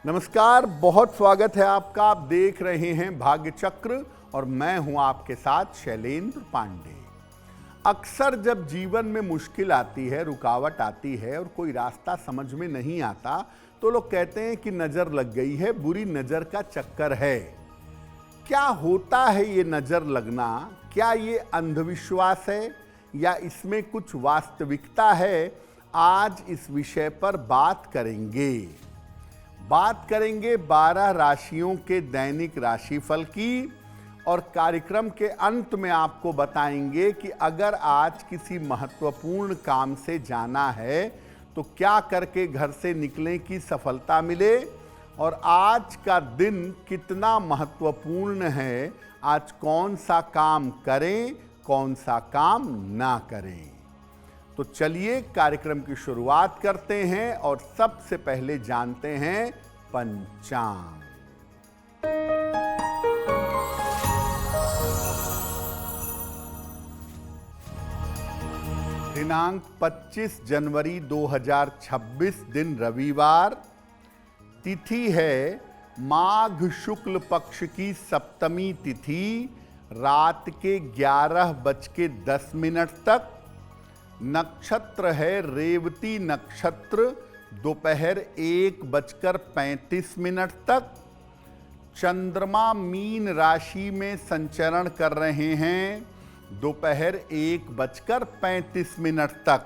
नमस्कार, बहुत स्वागत है आपका। आप देख रहे हैं भाग्य चक्र और मैं हूं आपके साथ शैलेंद्र पांडे। अक्सर जब जीवन में मुश्किल आती है, रुकावट आती है और कोई रास्ता समझ में नहीं आता तो लोग कहते हैं कि नजर लग गई है, बुरी नजर का चक्कर है। क्या होता है ये नजर लगना? क्या ये अंधविश्वास है या इसमें कुछ वास्तविकता है? आज इस विषय पर बात करेंगे 12 राशियों के दैनिक राशिफल की और कार्यक्रम के अंत में आपको बताएंगे कि अगर आज किसी महत्वपूर्ण काम से जाना है तो क्या करके घर से निकलें कि सफलता मिले और आज का दिन कितना महत्वपूर्ण है, आज कौन सा काम करें, कौन सा काम ना करें। तो चलिए कार्यक्रम की शुरुआत करते हैं और सबसे पहले जानते हैं पंचांग। दिनांक 25 जनवरी 2026, दिन रविवार, तिथि है माघ शुक्ल पक्ष की सप्तमी तिथि, रात के 11:10 तक। नक्षत्र है रेवती नक्षत्र, दोपहर 1:35 तक। चंद्रमा मीन राशि में संचरण कर रहे हैं, दोपहर 1:35 तक।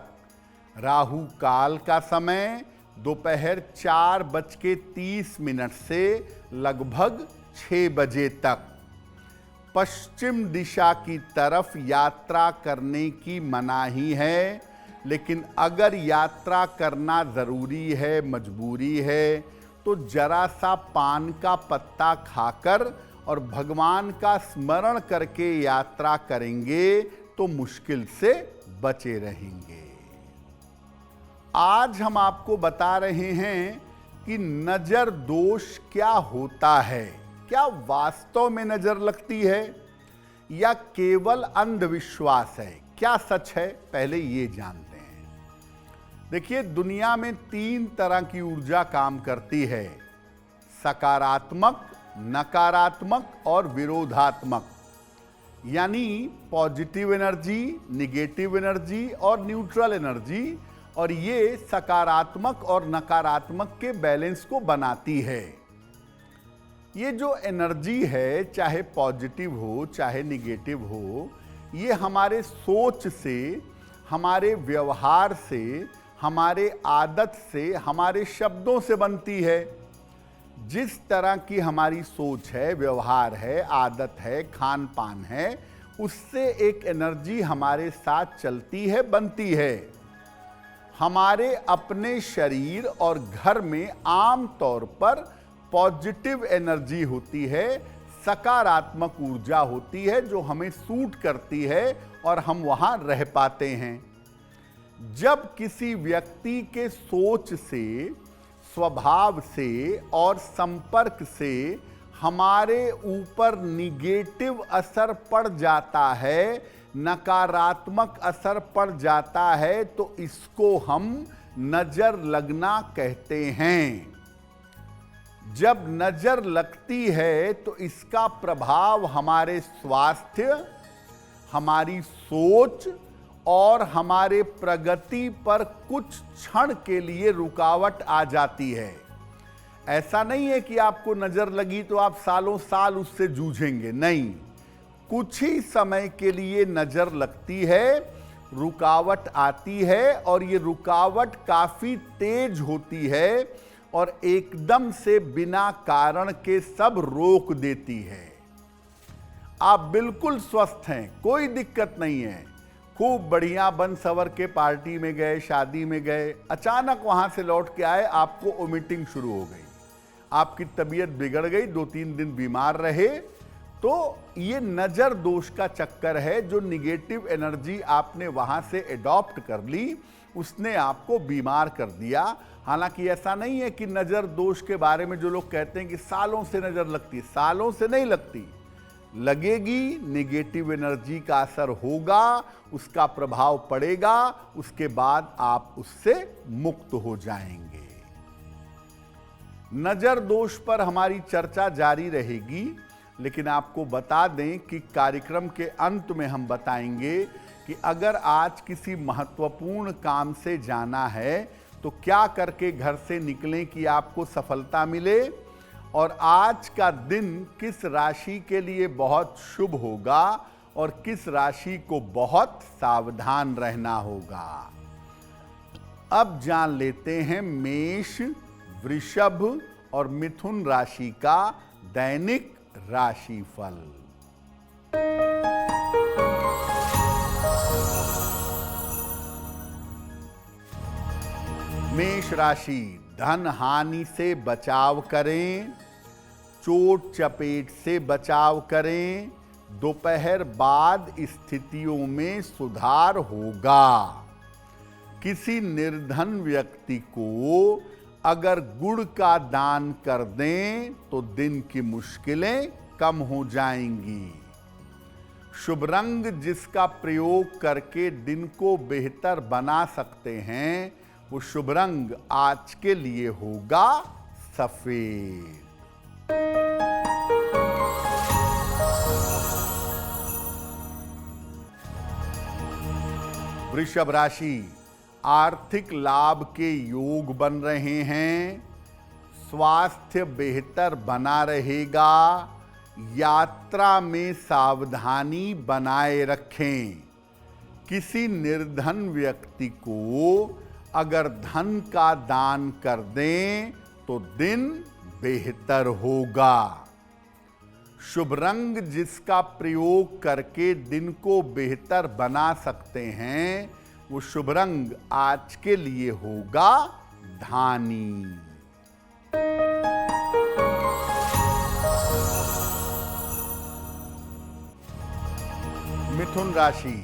राहु काल का समय दोपहर 4:30 से लगभग 6 बजे तक। पश्चिम दिशा की तरफ यात्रा करने की मनाही है, लेकिन अगर यात्रा करना ज़रूरी है, मजबूरी है, तो जरा सा पान का पत्ता खाकर और भगवान का स्मरण करके यात्रा करेंगे तो मुश्किल से बचे रहेंगे। आज हम आपको बता रहे हैं कि नजर दोष क्या होता है। क्या वास्तव में नजर लगती है या केवल अंधविश्वास है? क्या सच है, पहले ये जानते हैं। देखिए, दुनिया में 3 तरह की ऊर्जा काम करती है: सकारात्मक, नकारात्मक और विरोधात्मक। यानी पॉजिटिव एनर्जी, निगेटिव एनर्जी और न्यूट्रल एनर्जी, और ये सकारात्मक और नकारात्मक के बैलेंस को बनाती है। ये जो एनर्जी है, चाहे पॉजिटिव हो चाहे निगेटिव हो, ये हमारे सोच से, हमारे व्यवहार से, हमारे आदत से, हमारे शब्दों से बनती है। जिस तरह की हमारी सोच है, व्यवहार है, आदत है, खान पान है, उससे एक एनर्जी हमारे साथ चलती है, बनती है। हमारे अपने शरीर और घर में आम तौर पर पॉजिटिव एनर्जी होती है, सकारात्मक ऊर्जा होती है जो हमें सूट करती है और हम वहां रह पाते हैं। जब किसी व्यक्ति के सोच से, स्वभाव से और संपर्क से हमारे ऊपर निगेटिव असर पड़ जाता है, नकारात्मक असर पड़ जाता है, तो इसको हम नजर लगना कहते हैं। जब नजर लगती है तो इसका प्रभाव हमारे स्वास्थ्य, हमारी सोच और हमारे प्रगति पर कुछ क्षण के लिए रुकावट आ जाती है। ऐसा नहीं है कि आपको नजर लगी तो आप सालों साल उससे जूझेंगे, नहीं। कुछ ही समय के लिए नजर लगती है, रुकावट आती है और ये रुकावट काफी तेज होती है और एकदम से बिना कारण के सब रोक देती है। आप बिल्कुल स्वस्थ हैं, कोई दिक्कत नहीं है, खूब बढ़िया बन सवर के पार्टी में गए, शादी में गए, अचानक वहां से लौट के आए, आपको वोमिटिंग शुरू हो गई, आपकी तबीयत बिगड़ गई, 2-3 दिन बीमार रहे, तो ये नजर दोष का चक्कर है। जो निगेटिव एनर्जी आपने वहां से एडॉप्ट कर ली, उसने आपको बीमार कर दिया। हालांकि ऐसा नहीं है कि नजर दोष के बारे में जो लोग कहते हैं कि सालों से नजर लगती, सालों से नहीं लगती, लगेगी। निगेटिव एनर्जी का असर होगा, उसका प्रभाव पड़ेगा, उसके बाद आप उससे मुक्त हो जाएंगे। नजर दोष पर हमारी चर्चा जारी रहेगी, लेकिन आपको बता दें कि कार्यक्रम के अंत में हम बताएंगे कि अगर आज किसी महत्वपूर्ण काम से जाना है तो क्या करके घर से निकलें कि आपको सफलता मिले, और आज का दिन किस राशि के लिए बहुत शुभ होगा और किस राशि को बहुत सावधान रहना होगा। अब जान लेते हैं मेष, वृषभ और मिथुन राशि का दैनिक राशिफल। मेष राशि, धन हानि से बचाव करें, चोट चपेट से बचाव करें, दोपहर बाद स्थितियों में सुधार होगा। किसी निर्धन व्यक्ति को अगर गुड़ का दान कर दें तो दिन की मुश्किलें कम हो जाएंगी। शुभ रंग जिसका प्रयोग करके दिन को बेहतर बना सकते हैं, वो शुभ रंग आज के लिए होगा सफेद। वृषभ राशि, आर्थिक लाभ के योग बन रहे हैं, स्वास्थ्य बेहतर बना रहेगा, यात्रा में सावधानी बनाए रखें। किसी निर्धन व्यक्ति को अगर धन का दान कर दें तो दिन बेहतर होगा। शुभ रंग जिसका प्रयोग करके दिन को बेहतर बना सकते हैं, वो शुभ रंग आज के लिए होगा धानी। मिथुन राशि,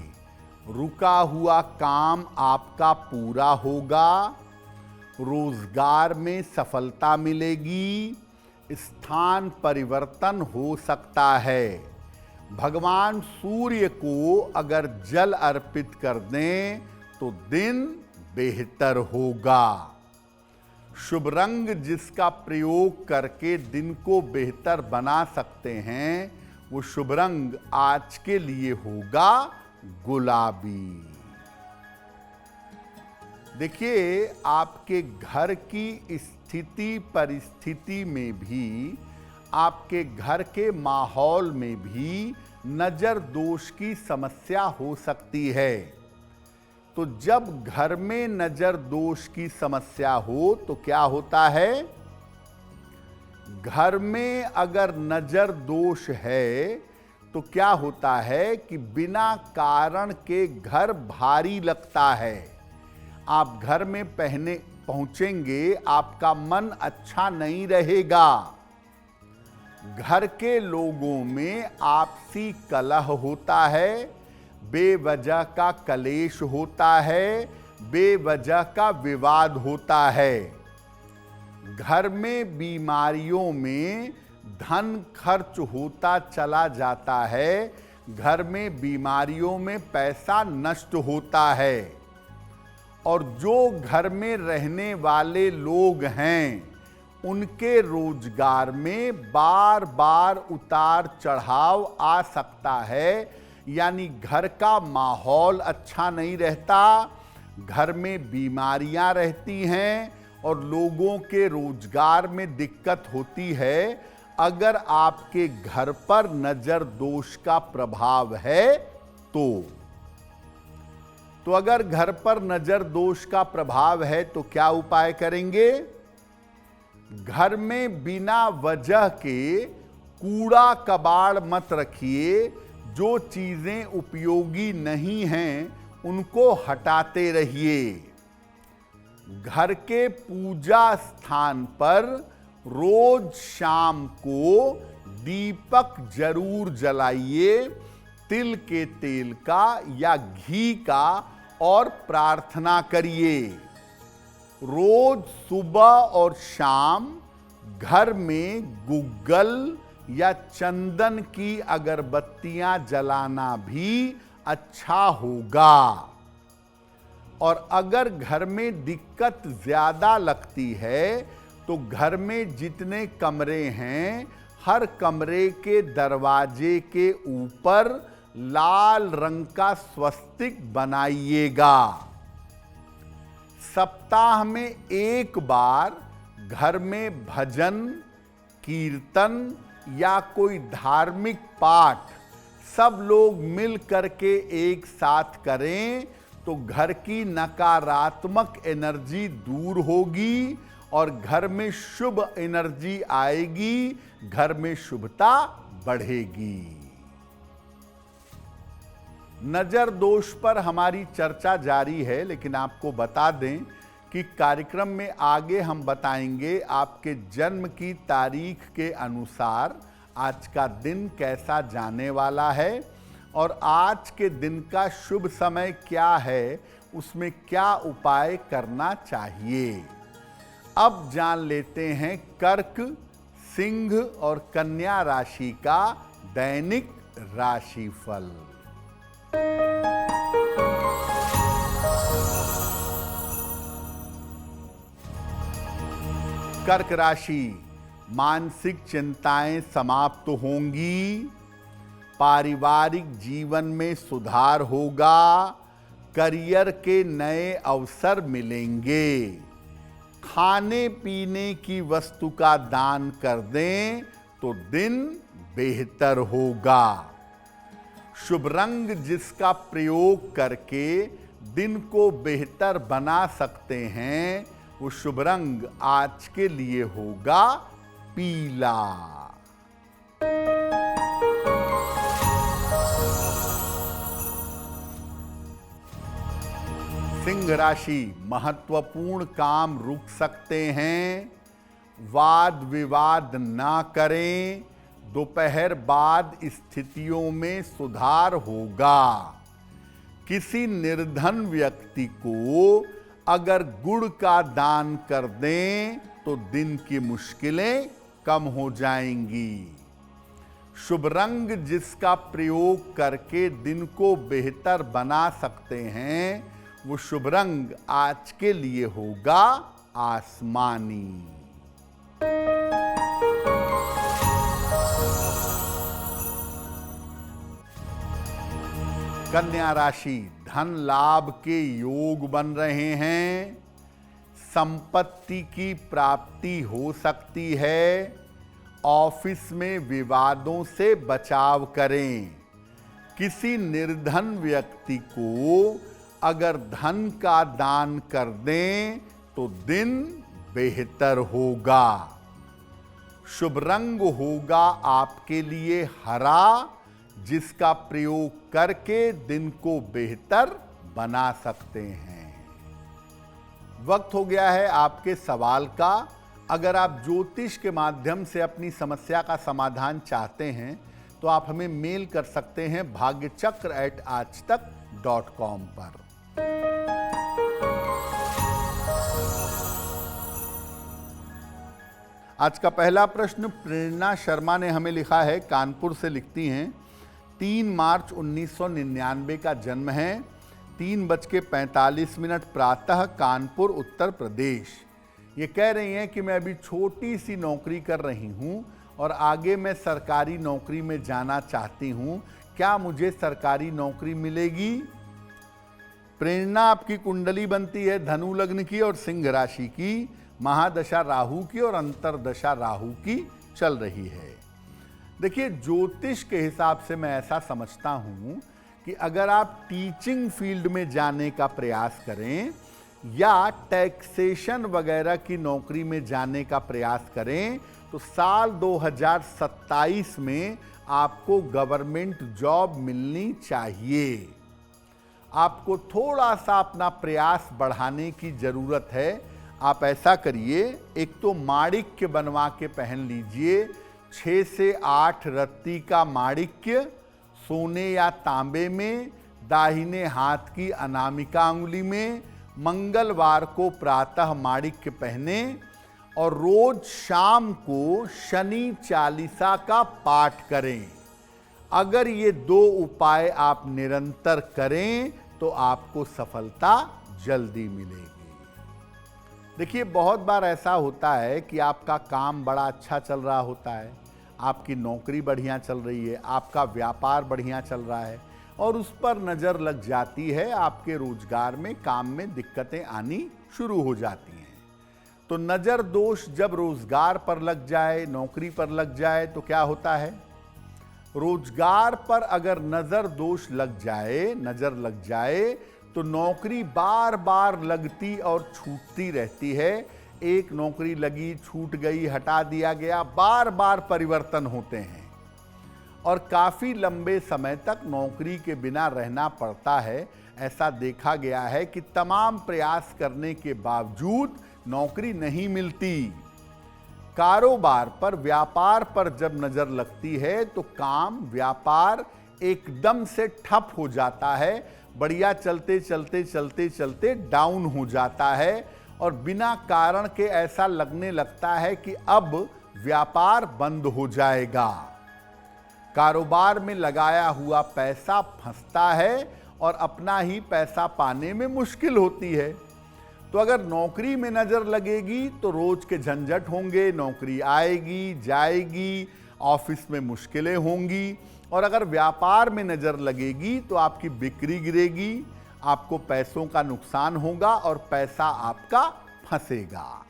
रुका हुआ काम आपका पूरा होगा, रोजगार में सफलता मिलेगी, स्थान परिवर्तन हो सकता है। भगवान सूर्य को अगर जल अर्पित कर दें तो दिन बेहतर होगा। शुभ रंग जिसका प्रयोग करके दिन को बेहतर बना सकते हैं, वो शुभ रंग आज के लिए होगा गुलाबी। देखिए, आपके घर की स्थिति परिस्थिति में भी, आपके घर के माहौल में भी नजर दोष की समस्या हो सकती है। तो जब घर में नजर दोष की समस्या हो तो क्या होता है? घर में अगर नजर दोष है तो क्या होता है कि बिना कारण के घर भारी लगता है। आप घर में पहुंचेंगे, आपका मन अच्छा नहीं रहेगा। घर के लोगों में आपसी कलह होता है, बेवजह का कलेश होता है, बेवजह का विवाद होता है। घर में बीमारियों में धन खर्च होता चला जाता है, घर में बीमारियों में पैसा नष्ट होता है। और जो घर में रहने वाले लोग हैं, उनके रोजगार में बार बार उतार चढ़ाव आ सकता है, यानी घर का माहौल अच्छा नहीं रहता, घर में बीमारियां रहती हैं और लोगों के रोजगार में दिक्कत होती है। अगर आपके घर पर नजर दोष का प्रभाव है तो अगर घर पर नजर दोष का प्रभाव है तो क्या उपाय करेंगे? घर में बिना वजह के कूड़ा कबाड़ मत रखिए। जो चीजें उपयोगी नहीं हैं उनको हटाते रहिए। घर के पूजा स्थान पर रोज शाम को दीपक जरूर जलाइए, तिल के तेल का या घी का, और प्रार्थना करिए। रोज सुबह और शाम घर में गुग्गल या चंदन की अगरबत्तियां जलाना भी अच्छा होगा। और अगर घर में दिक्कत ज्यादा लगती है तो घर में जितने कमरे हैं, हर कमरे के दरवाजे के ऊपर लाल रंग का स्वस्तिक बनाइएगा। सप्ताह में एक बार घर में भजन, कीर्तन या कोई धार्मिक पाठ सब लोग मिल करके एक साथ करें तो घर की नकारात्मक एनर्जी दूर होगी और घर में शुभ एनर्जी आएगी, घर में शुभता बढ़ेगी। नजर दोष पर हमारी चर्चा जारी है, लेकिन आपको बता दें कि कार्यक्रम में आगे हम बताएंगे आपके जन्म की तारीख के अनुसार आज का दिन कैसा जाने वाला है और आज के दिन का शुभ समय क्या है, उसमें क्या उपाय करना चाहिए। अब जान लेते हैं कर्क, सिंह और कन्या राशि का दैनिक राशिफल। कर्क राशि, मानसिक चिंताएं समाप्त होंगी, पारिवारिक जीवन में सुधार होगा, करियर के नए अवसर मिलेंगे, खाने पीने की वस्तु का दान कर दें तो दिन बेहतर होगा। शुभ रंग जिसका प्रयोग करके दिन को बेहतर बना सकते हैं, वो शुभ रंग आज के लिए होगा पीला। सिंह राशि, महत्वपूर्ण काम रुक सकते हैं, वाद विवाद ना करें, दोपहर बाद स्थितियों में सुधार होगा। किसी निर्धन व्यक्ति को अगर गुड़ का दान कर दें तो दिन की मुश्किलें कम हो जाएंगी। शुभ रंग जिसका प्रयोग करके दिन को बेहतर बना सकते हैं, वो शुभ रंग आज के लिए होगा आसमानी। कन्या राशि, धन लाभ के योग बन रहे हैं, संपत्ति की प्राप्ति हो सकती है, ऑफिस में विवादों से बचाव करें। किसी निर्धन व्यक्ति को अगर धन का दान कर दें तो दिन बेहतर होगा। शुभ रंग होगा आपके लिए हरा, जिसका प्रयोग करके दिन को बेहतर बना सकते हैं। वक्त हो गया है आपके सवाल का। अगर आप ज्योतिष के माध्यम से अपनी समस्या का समाधान चाहते हैं तो आप हमें मेल कर सकते हैं bhagyachakra@aajtak.com पर। आज का पहला प्रश्न प्रेरणा शर्मा ने हमें लिखा है, कानपुर से लिखती हैं। 3 मार्च 1999 का जन्म है, 3:45 प्रातः, कानपुर उत्तर प्रदेश। ये कह रही हैं कि मैं अभी छोटी सी नौकरी कर रही हूँ और आगे मैं सरकारी नौकरी में जाना चाहती हूँ, क्या मुझे सरकारी नौकरी मिलेगी? प्रेरणा, आपकी कुंडली बनती है धनु लग्न की और सिंह राशि की, महादशा राहु की और अंतरदशा राहु की चल रही है। देखिए, ज्योतिष के हिसाब से मैं ऐसा समझता हूं कि अगर आप टीचिंग फील्ड में जाने का प्रयास करें या टैक्सेशन वगैरह की नौकरी में जाने का प्रयास करें तो साल 2027 में आपको गवर्नमेंट जॉब मिलनी चाहिए। आपको थोड़ा सा अपना प्रयास बढ़ाने की जरूरत है। आप ऐसा करिए, एक तो माणिक्य बनवा के पहन लीजिए, 6 से 8 रत्ती का माणिक्य सोने या तांबे में, दाहिने हाथ की अनामिका अंगुली में, मंगलवार को प्रातः माणिक्य पहने और रोज शाम को शनि चालीसा का पाठ करें। अगर ये 2 उपाय आप निरंतर करें तो आपको सफलता जल्दी मिलेगी। देखिए, बहुत बार ऐसा होता है कि आपका काम बड़ा अच्छा चल रहा होता है, आपकी नौकरी बढ़िया चल रही है, आपका व्यापार बढ़िया चल रहा है और उस पर नज़र लग जाती है, आपके रोजगार में, काम में दिक्कतें आनी शुरू हो जाती हैं। तो नज़र दोष जब रोजगार पर लग जाए, नौकरी पर लग जाए तो क्या होता है? रोजगार पर अगर नज़र दोष लग जाए, नज़र लग जाए, तो नौकरी बार बार लगती और छूटती रहती है। एक नौकरी लगी, छूट गई, हटा दिया गया, बार बार परिवर्तन होते हैं और काफ़ी लंबे समय तक नौकरी के बिना रहना पड़ता है। ऐसा देखा गया है कि तमाम प्रयास करने के बावजूद नौकरी नहीं मिलती। कारोबार पर, व्यापार पर जब नज़र लगती है तो काम, व्यापार एकदम से ठप हो जाता है, बढ़िया चलते चलते चलते चलते डाउन हो जाता है और बिना कारण के ऐसा लगने लगता है कि अब व्यापार बंद हो जाएगा। कारोबार में लगाया हुआ पैसा फंसता है और अपना ही पैसा पाने में मुश्किल होती है। तो अगर नौकरी में नज़र लगेगी तो रोज के झंझट होंगे, नौकरी आएगी जाएगी, ऑफिस में मुश्किलें होंगी। और अगर व्यापार में नज़र लगेगी तो आपकी बिक्री गिरेगी, आपको पैसों का नुकसान होगा और पैसा आपका फंसेगा।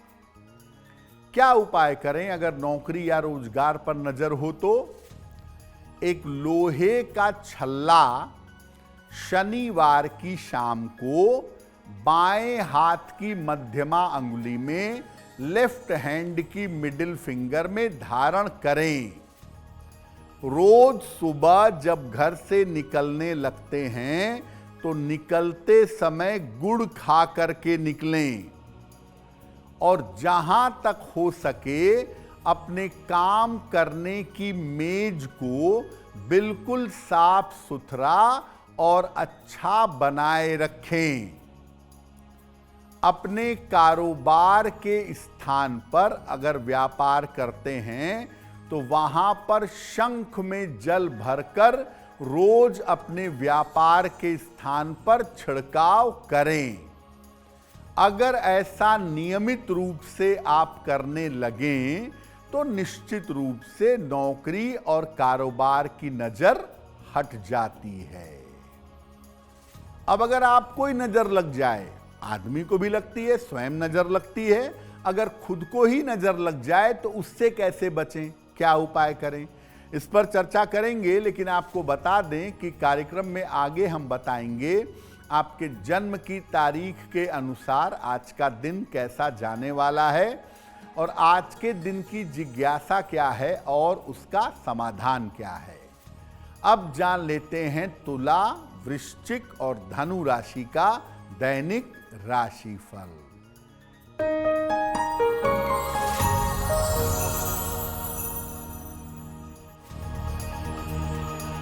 क्या उपाय करें अगर नौकरी या रोजगार पर नज़र हो? तो एक लोहे का छल्ला शनिवार की शाम को बाएं हाथ की मध्यमा अंगुली में, लेफ्ट हैंड की मिडिल फिंगर में धारण करें। रोज सुबह जब घर से निकलने लगते हैं तो निकलते समय गुड़ खा करके निकलें और जहां तक हो सके अपने काम करने की मेज को बिल्कुल साफ सुथरा और अच्छा बनाए रखें। अपने कारोबार के स्थान पर अगर व्यापार करते हैं तो वहां पर शंख में जल भरकर रोज अपने व्यापार के स्थान पर छिड़काव करें। अगर ऐसा नियमित रूप से आप करने लगें तो निश्चित रूप से नौकरी और कारोबार की नजर हट जाती है। अब अगर आपको ही नजर लग जाए, आदमी को भी लगती है, स्वयं नजर लगती है, अगर खुद को ही नजर लग जाए तो उससे कैसे बचें, क्या उपाय करें, इस पर चर्चा करेंगे। लेकिन आपको बता दें कि कार्यक्रम में आगे हम बताएंगे आपके जन्म की तारीख के अनुसार आज का दिन कैसा जाने वाला है और आज के दिन की जिज्ञासा क्या है और उसका समाधान क्या है। अब जान लेते हैं तुला, वृश्चिक और धनु राशि का दैनिक राशिफल।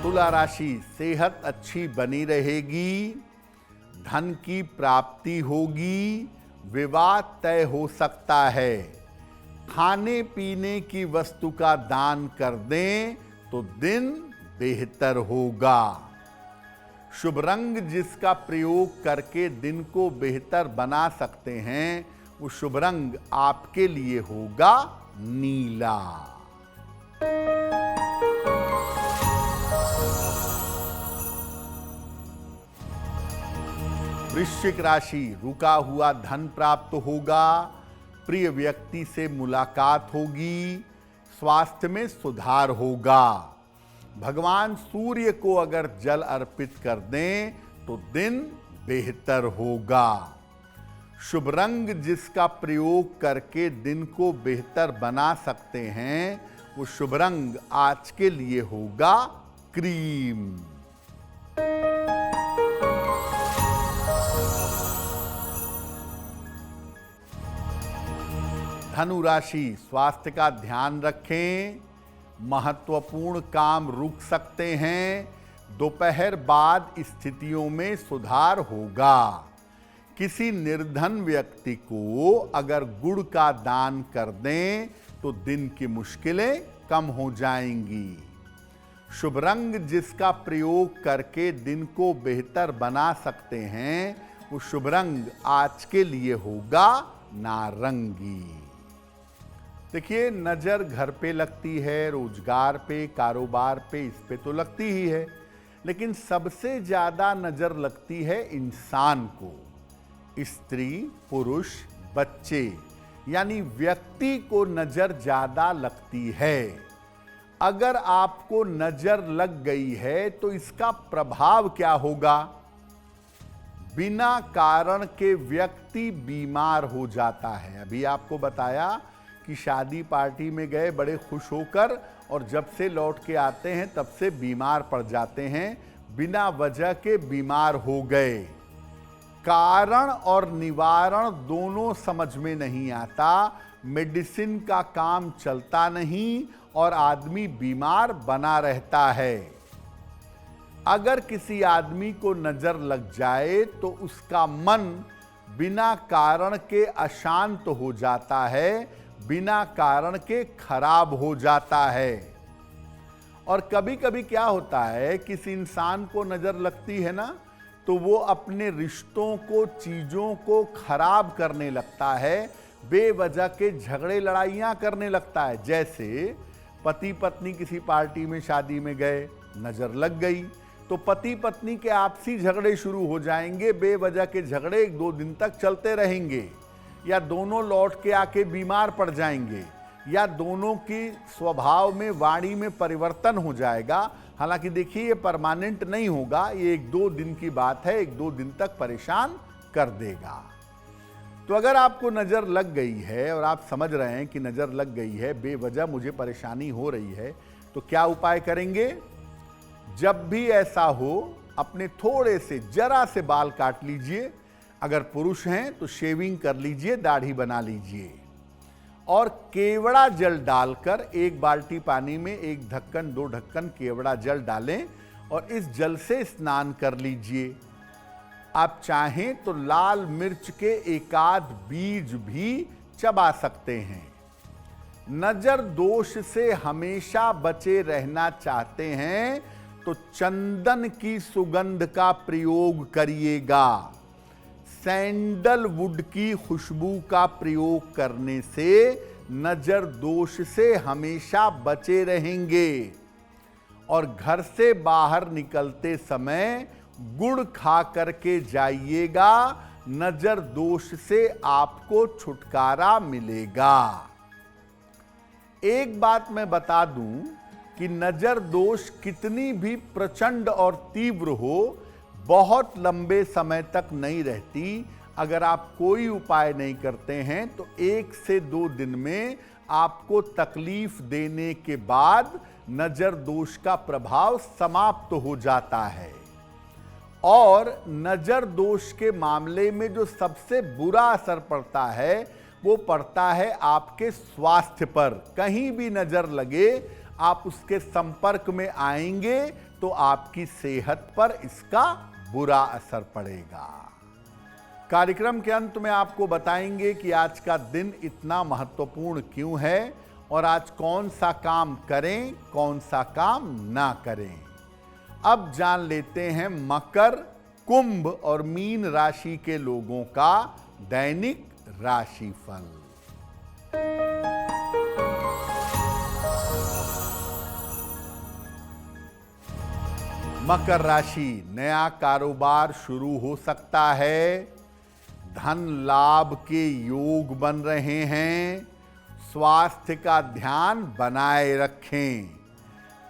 तुला राशि, सेहत अच्छी बनी रहेगी, धन की प्राप्ति होगी, विवाह तय हो सकता है। खाने पीने की वस्तु का दान कर दें तो दिन बेहतर होगा। शुभ रंग जिसका प्रयोग करके दिन को बेहतर बना सकते हैं वो शुभ रंग आपके लिए होगा नीला। वृश्चिक राशि, रुका हुआ धन प्राप्त होगा, प्रिय व्यक्ति से मुलाकात होगी, स्वास्थ्य में सुधार होगा। भगवान सूर्य को अगर जल अर्पित कर दें तो दिन बेहतर होगा। शुभ रंग जिसका प्रयोग करके दिन को बेहतर बना सकते हैं वो शुभ रंग आज के लिए होगा क्रीम। धनु राशि, स्वास्थ्य का ध्यान रखें, महत्वपूर्ण काम रुक सकते हैं, दोपहर बाद स्थितियों में सुधार होगा। किसी निर्धन व्यक्ति को अगर गुड़ का दान कर दें तो दिन की मुश्किलें कम हो जाएंगी। शुभ रंग जिसका प्रयोग करके दिन को बेहतर बना सकते हैं वो शुभ रंग आज के लिए होगा नारंगी। देखिए, नजर घर पे लगती है, रोजगार पे, कारोबार पे, इस पे तो लगती ही है, लेकिन सबसे ज्यादा नजर लगती है इंसान को। स्त्री, पुरुष, बच्चे, यानी व्यक्ति को नजर ज्यादा लगती है। अगर आपको नजर लग गई है तो इसका प्रभाव क्या होगा? बिना कारण के व्यक्ति बीमार हो जाता है। अभी आपको बताया कि शादी पार्टी में गए बड़े खुश होकर, और जब से लौट के आते हैं तब से बीमार पड़ जाते हैं, बिना वजह के बीमार हो गए। कारण और निवारण दोनों समझ में नहीं आता, मेडिसिन का काम चलता नहीं और आदमी बीमार बना रहता है। अगर किसी आदमी को नजर लग जाए तो उसका मन बिना कारण के अशांत हो जाता है, बिना कारण के खराब हो जाता है। और कभी कभी क्या होता है, किसी इंसान को नजर लगती है ना, तो वो अपने रिश्तों को, चीजों को खराब करने लगता है, बेवजह के झगड़े लड़ाइयां करने लगता है। जैसे पति पत्नी किसी पार्टी में, शादी में गए, नजर लग गई तो पति पत्नी के आपसी झगड़े शुरू हो जाएंगे। बेवजह के झगड़े 1-2 दिन तक चलते रहेंगे, या दोनों लौट के आके बीमार पड़ जाएंगे, या दोनों की स्वभाव में, वाणी में परिवर्तन हो जाएगा। हालांकि देखिए, ये परमानेंट नहीं होगा, ये 1-2 दिन की बात है, 1-2 दिन तक परेशान कर देगा। तो अगर आपको नजर लग गई है और आप समझ रहे हैं कि नजर लग गई है, बेवजह मुझे परेशानी हो रही है, तो क्या उपाय करेंगे? जब भी ऐसा हो, अपने थोड़े से, जरा से बाल काट लीजिए। अगर पुरुष हैं तो शेविंग कर लीजिए, दाढ़ी बना लीजिए, और केवड़ा जल डालकर 1 बाल्टी पानी में 1 ढक्कन 2 ढक्कन केवड़ा जल डालें और इस जल से स्नान कर लीजिए। आप चाहें तो लाल मिर्च के 1-8 बीज भी चबा सकते हैं। नजर दोष से हमेशा बचे रहना चाहते हैं तो चंदन की सुगंध का प्रयोग करिएगा। सैंडलवुड की खुशबू का प्रयोग करने से नजर दोष से हमेशा बचे रहेंगे। और घर से बाहर निकलते समय गुड़ खा करके जाइएगा, नजर दोष से आपको छुटकारा मिलेगा। एक बात मैं बता दूं कि नजर दोष कितनी भी प्रचंड और तीव्र हो, बहुत लंबे समय तक नहीं रहती। अगर आप कोई उपाय नहीं करते हैं तो 1 से 2 दिन में आपको तकलीफ देने के बाद नजर दोष का प्रभाव समाप्त हो जाता है। और नजर दोष के मामले में जो सबसे बुरा असर पड़ता है, वो पड़ता है आपके स्वास्थ्य पर। कहीं भी नजर लगे, आप उसके संपर्क में आएंगे तो आपकी सेहत पर इसका बुरा असर पड़ेगा। कार्यक्रम के अंत में आपको बताएंगे कि आज का दिन इतना महत्वपूर्ण क्यों है और आज कौन सा काम करें, कौन सा काम ना करें। अब जान लेते हैं मकर, कुंभ और मीन राशि के लोगों का दैनिक राशिफल। मकर राशि, नया कारोबार शुरू हो सकता है, धन लाभ के योग बन रहे हैं, स्वास्थ्य का ध्यान बनाए रखें।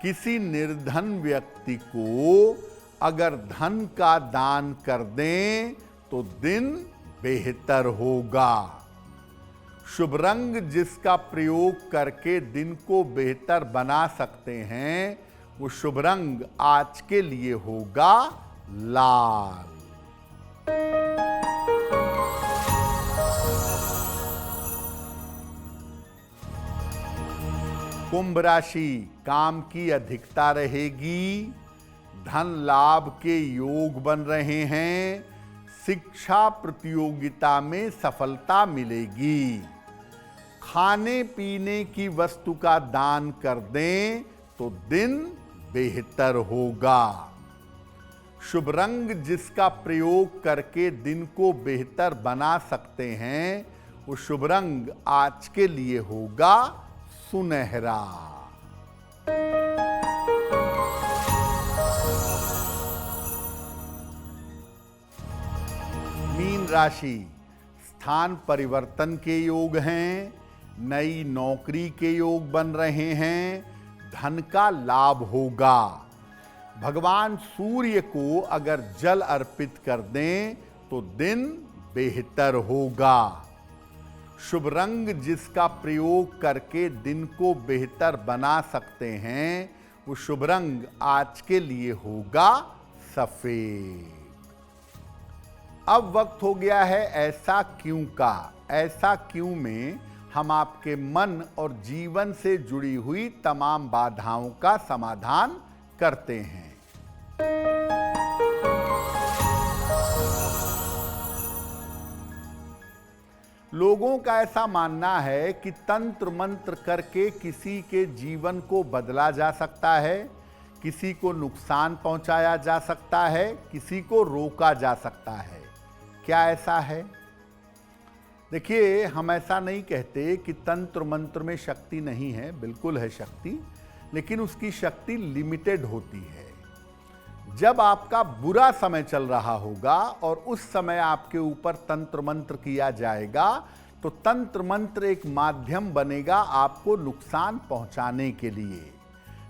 किसी निर्धन व्यक्ति को अगर धन का दान कर दें तो दिन बेहतर होगा। शुभ रंग जिसका प्रयोग करके दिन को बेहतर बना सकते हैं, वो शुभ रंग आज के लिए होगा लाल। कुंभ राशि, काम की अधिकता रहेगी, धन लाभ के योग बन रहे हैं, शिक्षा प्रतियोगिता में सफलता मिलेगी। खाने पीने की वस्तु का दान कर दें तो दिन बेहतर होगा। शुभ रंग जिसका प्रयोग करके दिन को बेहतर बना सकते हैं, वो शुभ रंग आज के लिए होगा सुनहरा। मीन राशि, स्थान परिवर्तन के योग हैं, नई नौकरी के योग बन रहे हैं, धन का लाभ होगा। भगवान सूर्य को अगर जल अर्पित कर दें तो दिन बेहतर होगा। शुभ रंग जिसका प्रयोग करके दिन को बेहतर बना सकते हैं, वो शुभ रंग आज के लिए होगा सफेद। अब वक्त हो गया है ऐसा क्यों का। ऐसा क्यों में हम आपके मन और जीवन से जुड़ी हुई तमाम बाधाओं का समाधान करते हैं। लोगों का ऐसा मानना है कि तंत्र मंत्र करके किसी के जीवन को बदला जा सकता है, किसी को नुकसान पहुंचाया जा सकता है, किसी को रोका जा सकता है। क्या ऐसा है? देखिए, हम ऐसा नहीं कहते कि तंत्र मंत्र में शक्ति नहीं है, बिल्कुल है शक्ति, लेकिन उसकी शक्ति लिमिटेड होती है। जब आपका बुरा समय चल रहा होगा और उस समय आपके ऊपर तंत्र मंत्र किया जाएगा तो तंत्र मंत्र एक माध्यम बनेगा आपको नुकसान पहुंचाने के लिए।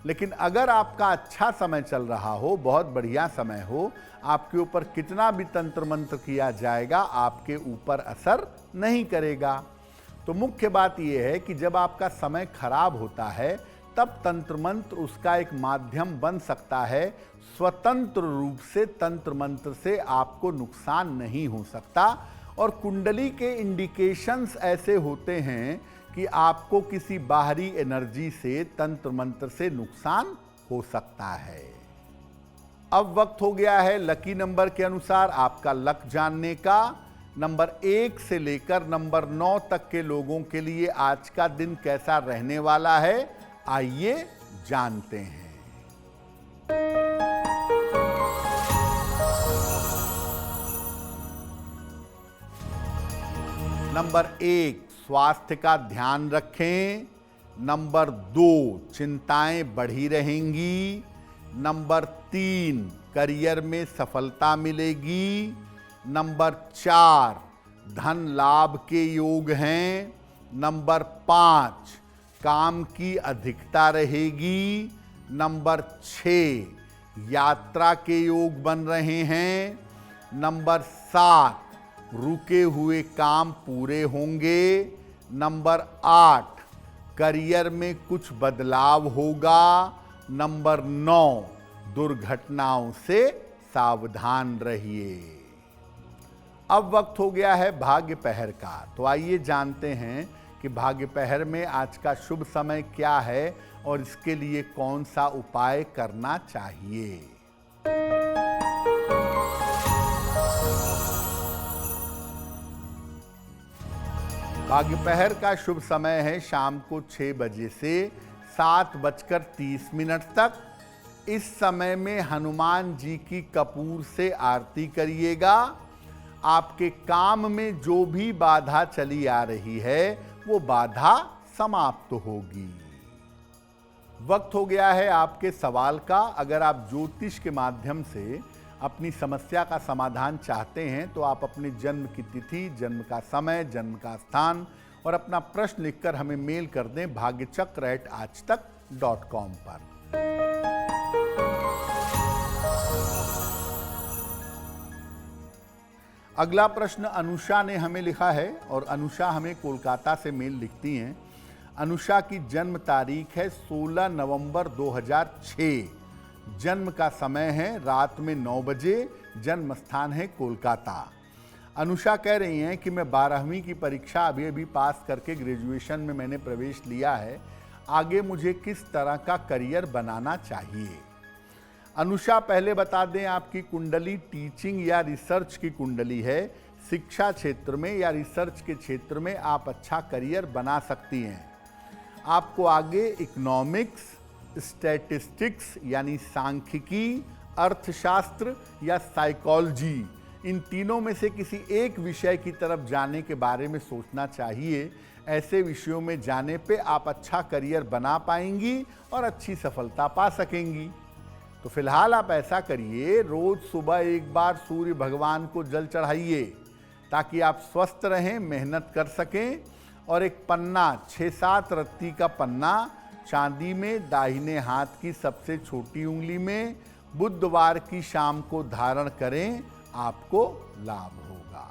लेकिन अगर आपका अच्छा समय चल रहा हो, बहुत बढ़िया समय हो, आपके ऊपर कितना भी तंत्र मंत्र किया जाएगा आपके ऊपर असर नहीं करेगा। तो मुख्य बात यह है कि जब आपका समय खराब होता है तब तंत्र मंत्र उसका एक माध्यम बन सकता है। स्वतंत्र रूप से तंत्र मंत्र से आपको नुकसान नहीं हो सकता। और कुंडली के इंडिकेशंस ऐसे होते हैं कि आपको किसी बाहरी एनर्जी से तंत्र मंत्र से नुकसान हो सकता है। अब वक्त हो गया है लकी नंबर के अनुसार आपका लक जानने का। नंबर 1 से लेकर नंबर 9 तक के लोगों के लिए आज का दिन कैसा रहने वाला है, आइए जानते हैं। नंबर 1, स्वास्थ्य का ध्यान रखें। नंबर 2, चिंताएं बढ़ी रहेंगी। नंबर 3, करियर में सफलता मिलेगी। नंबर 4, धन लाभ के योग हैं। नंबर 5, काम की अधिकता रहेगी। नंबर 6, यात्रा के योग बन रहे हैं। नंबर 7, रुके हुए काम पूरे होंगे। नंबर 8, करियर में कुछ बदलाव होगा। नंबर 9, दुर्घटनाओं से सावधान रहिए। अब वक्त हो गया है भाग्य पहर का। तो आइए जानते हैं कि भाग्य पहर में आज का शुभ समय क्या है और इसके लिए कौन सा उपाय करना चाहिए। भाग्य पहर का शुभ समय है शाम को 6 बजे से 7:30 तक। इस समय में हनुमान जी की कपूर से आरती करिएगा। आपके काम में जो भी बाधा चली आ रही है वो बाधा समाप्त होगी। वक्त हो गया है आपके सवाल का। अगर आप ज्योतिष के माध्यम से अपनी समस्या का समाधान चाहते हैं तो आप अपने जन्म की तिथि, जन्म का समय, जन्म का स्थान और अपना प्रश्न लिखकर हमें मेल कर दें bhagyachakra@aajtak.com पर। अगला प्रश्न अनुषा ने हमें लिखा है और अनुषा हमें कोलकाता से मेल लिखती हैं। अनुषा की जन्म तारीख है 16 नवंबर 2006। जन्म का समय है रात में 9 बजे। जन्म स्थान है कोलकाता। अनुषा कह रही हैं कि मैं 12वीं की परीक्षा अभी पास करके ग्रेजुएशन में मैंने प्रवेश लिया है। आगे मुझे किस तरह का करियर बनाना चाहिए। अनुषा, पहले बता दें आपकी कुंडली टीचिंग या रिसर्च की कुंडली है। शिक्षा क्षेत्र में या रिसर्च के क्षेत्र में आप अच्छा करियर बना सकती हैं। आपको आगे इकोनॉमिक्स, स्टैटिस्टिक्स यानी सांख्यिकी, अर्थशास्त्र या साइकोलॉजी इन तीनों में से किसी एक विषय की तरफ जाने के बारे में सोचना चाहिए। ऐसे विषयों में जाने पे आप अच्छा करियर बना पाएंगी और अच्छी सफलता पा सकेंगी। तो फिलहाल आप ऐसा करिए, रोज सुबह एक बार सूर्य भगवान को जल चढ़ाइए ताकि आप स्वस्थ रहें, मेहनत कर सकें। और एक पन्ना, 6-7 रत्ती का पन्ना चांदी में दाहिने हाथ की सबसे छोटी उंगली में बुधवार की शाम को धारण करें, आपको लाभ होगा।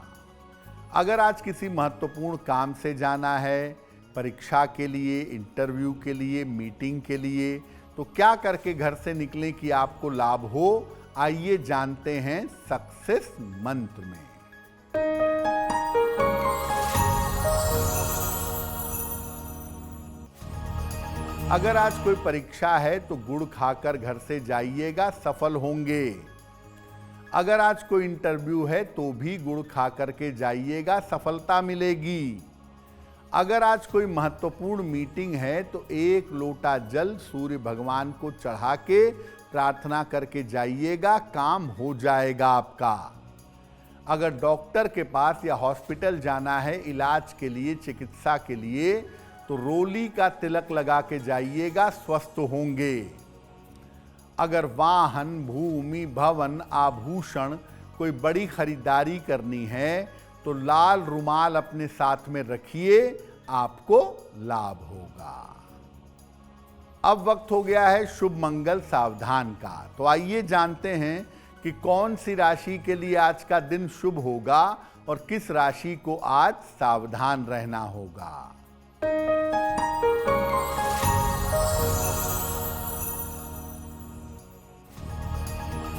अगर आज किसी महत्वपूर्ण काम से जाना है, परीक्षा के लिए, इंटरव्यू के लिए, मीटिंग के लिए, तो क्या करके घर से निकलें कि आपको लाभ हो, आइए जानते हैं सक्सेस मंत्र में। अगर आज कोई परीक्षा है तो गुड़ खाकर घर से जाइएगा, सफल होंगे। अगर आज कोई इंटरव्यू है तो भी गुड़ खा करके जाइएगा, सफलता मिलेगी। अगर आज कोई महत्वपूर्ण मीटिंग है तो 1 लोटा जल सूर्य भगवान को चढ़ा के प्रार्थना करके जाइएगा, काम हो जाएगा आपका। अगर डॉक्टर के पास या हॉस्पिटल जाना है इलाज के लिए, चिकित्सा के लिए, तो रोली का तिलक लगा के जाइएगा, स्वस्थ होंगे। अगर वाहन, भूमि, भवन, आभूषण कोई बड़ी खरीदारी करनी है तो लाल रुमाल अपने साथ में रखिए, आपको लाभ होगा। अब वक्त हो गया है शुभ मंगल सावधान का। तो आइए जानते हैं कि कौन सी राशि के लिए आज का दिन शुभ होगा और किस राशि को आज सावधान रहना होगा।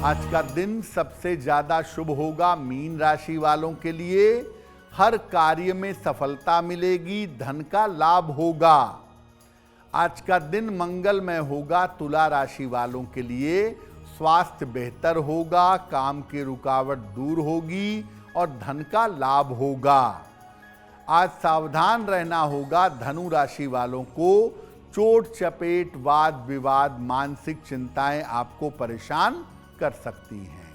आज का दिन सबसे ज्यादा शुभ होगा मीन राशि वालों के लिए। हर कार्य में सफलता मिलेगी, धन का लाभ होगा। आज का दिन मंगलमय होगा तुला राशि वालों के लिए। स्वास्थ्य बेहतर होगा, काम की रुकावट दूर होगी और धन का लाभ होगा। आज सावधान रहना होगा धनु राशि वालों को। चोट चपेट, वाद विवाद, मानसिक चिंताएं आपको परेशान कर सकती हैं।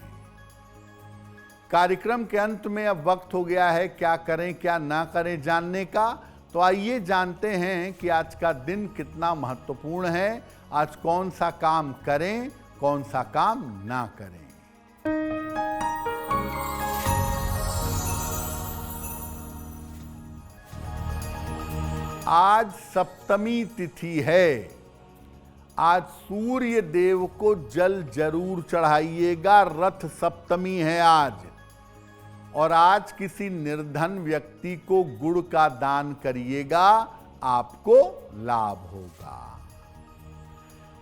कार्यक्रम के अंत में अब वक्त हो गया है क्या करें क्या ना करें जानने का। तो आइए जानते हैं कि आज का दिन कितना महत्वपूर्ण है। आज कौन सा काम करें, कौन सा काम ना करें। आज सप्तमी तिथि है। आज सूर्य देव को जल जरूर चढ़ाइएगा, रथ सप्तमी है आज। और आज किसी निर्धन व्यक्ति को गुड़ का दान करिएगा, आपको लाभ होगा।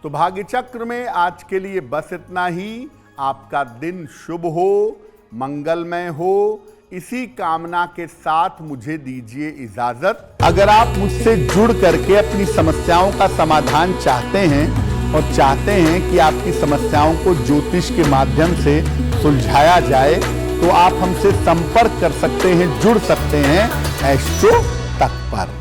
तो भाग्य चक्र में आज के लिए बस इतना ही। आपका दिन शुभ हो, मंगलमय हो, इसी कामना के साथ मुझे दीजिए इजाजत। अगर आप मुझसे जुड़ करके अपनी समस्याओं का समाधान चाहते हैं और चाहते हैं कि आपकी समस्याओं को ज्योतिष के माध्यम से सुलझाया जाए, तो आप हमसे संपर्क कर सकते हैं, जुड़ सकते हैं एस्ट्रो तक पर।